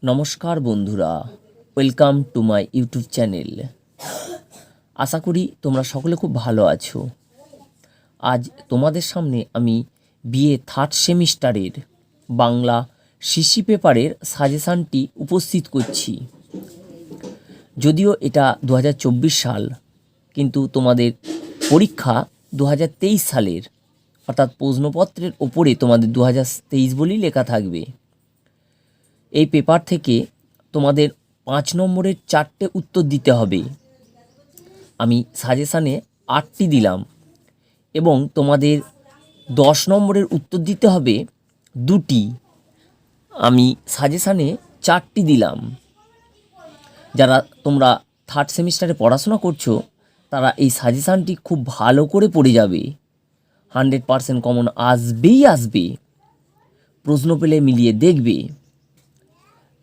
নমস্কার বন্ধুরা, welcome to my YouTube channel. আশা করি তোমরা সকলে খুব ভালো আছো। আজ তোমাদের সামনে আমি বিএ থার্ড সেমিস্টারের বাংলা সিসি পেপারের সাজেশানটি উপস্থিত করছি। যদিও এটা 2024 সাল, কিন্তু তোমাদের পরীক্ষা 2023 সালের, অর্থাৎ প্রশ্নপত্রের ওপরে তোমাদের 2023 বলেই লেখা থাকবে। এই পেপার থেকে তোমাদের 5 নম্বরের 4টে উত্তর দিতে হবে। আমি সাজেশানে 8টি দিলাম এবং তোমাদের 10 নম্বরের উত্তর দিতে হবে 2টি। আমি সাজেশানে 4টি দিলাম। যারা তোমরা থার্ড সেমিস্টারে পড়াশোনা করছো তারা এই সাজেশানটি খুব ভালো করে পড়ে যাবে। 100% কমন আসবেই আসবে। প্রশ্ন পেলে মিলিয়ে দেখবে।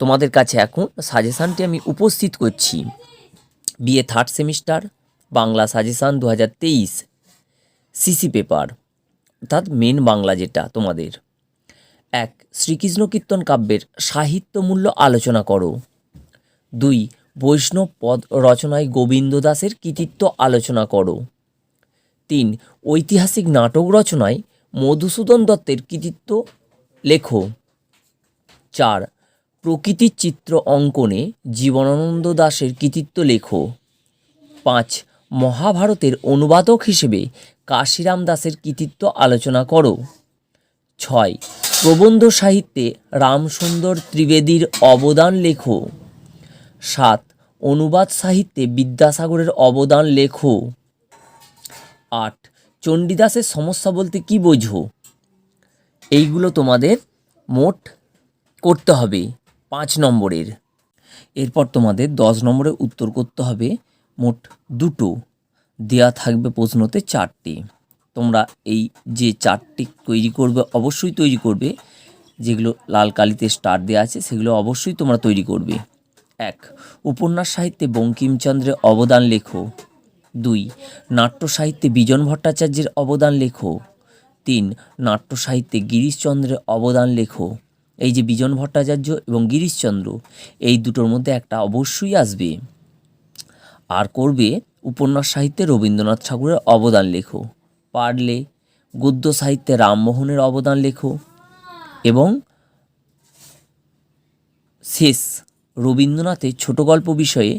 তোমাদের কাছে এখন সাজেশানটি আমি উপস্থিত করছি। BA third semester Bangla suggestion 2023 CC paper, অর্থাৎ মেন বাংলা যেটা তোমাদের। 1. শ্রীকৃষ্ণ কীর্তন কাব্যের সাহিত্য মূল্য আলোচনা করো। 2. বৈষ্ণব পদ রচনায় গোবিন্দ দাসের কৃতিত্ব আলোচনা করো। 3. ঐতিহাসিক নাটক রচনায় মধুসূদন দত্তের কৃতিত্ব লেখো। 4. প্রকৃতির চিত্র অঙ্কনে জীবনানন্দ দাশের কৃতিত্ব লেখো। 5. মহাভারতের অনুবাদক হিসেবে কাশিরাম দাসের কৃতিত্ব আলোচনা করো। 6. প্রবন্ধ সাহিত্যে রামসুন্দর ত্রিবেদীর অবদান লেখো। 7. অনুবাদ সাহিত্যে বিদ্যাসাগরের অবদান লেখো। 8. চণ্ডীদাসের সমস্যা বলতে কি বোঝো? এইগুলো তোমাদের মোট করতে হবে 5 নম্বরের। এরপর তোমাদের 10 নম্বরের উত্তর করতে হবে মোট 2টো। দেয়া থাকবে প্রশ্নতে 4টি। তোমরা এই যে 4টি তৈরি করবে, অবশ্যই তৈরি করবে। যেগুলো লাল কালিতে স্টার দেওয়া আছে সেগুলো অবশ্যই তোমরা তৈরি করবে। 1. উপন্যাস সাহিত্যে বঙ্কিমচন্দ্রের অবদান লেখো। 2. নাট্য সাহিত্যে বিজন ভট্টাচার্যের অবদান লেখো। 3. নাট্য সাহিত্যে গিরিশচন্দ্রের অবদান লেখো। এই যে বিজন ভট্টাচার্য এবং গিরিশচন্দ্র, এই দুটোর মধ্যে একটা অবশ্যই আসবে। আর করবে উপন্যাস সাহিত্যে রবীন্দ্রনাথ ঠাকুরের অবদান লেখো। পারলে গদ্য সাহিত্যে রামমোহনের অবদান লেখো এবং শেষ রবীন্দ্রনাথের ছোট গল্প বিষয়ে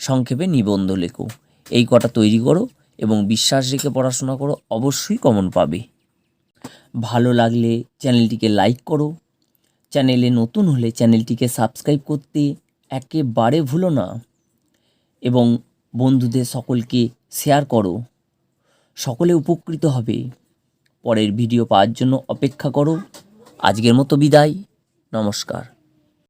সংক্ষেপে নিবন্ধ লেখো। এই কটা তৈরি করো এবং বিশ্বাস রেখে পড়াশোনা করো, অবশ্যই কমন পাবে। ভালো লাগলে চ্যানেলটিকে লাইক করো। চ্যানেলে নতুন হলে চ্যানেলটিকে সাবস্ক্রাইব করতে একেবারে ভুলো না এবং বন্ধুদের সকলকে শেয়ার করো। সকলে উপকৃত হবে। পরের ভিডিও পাওয়ার জন্য অপেক্ষা করো। আজকের মতো বিদায়। নমস্কার।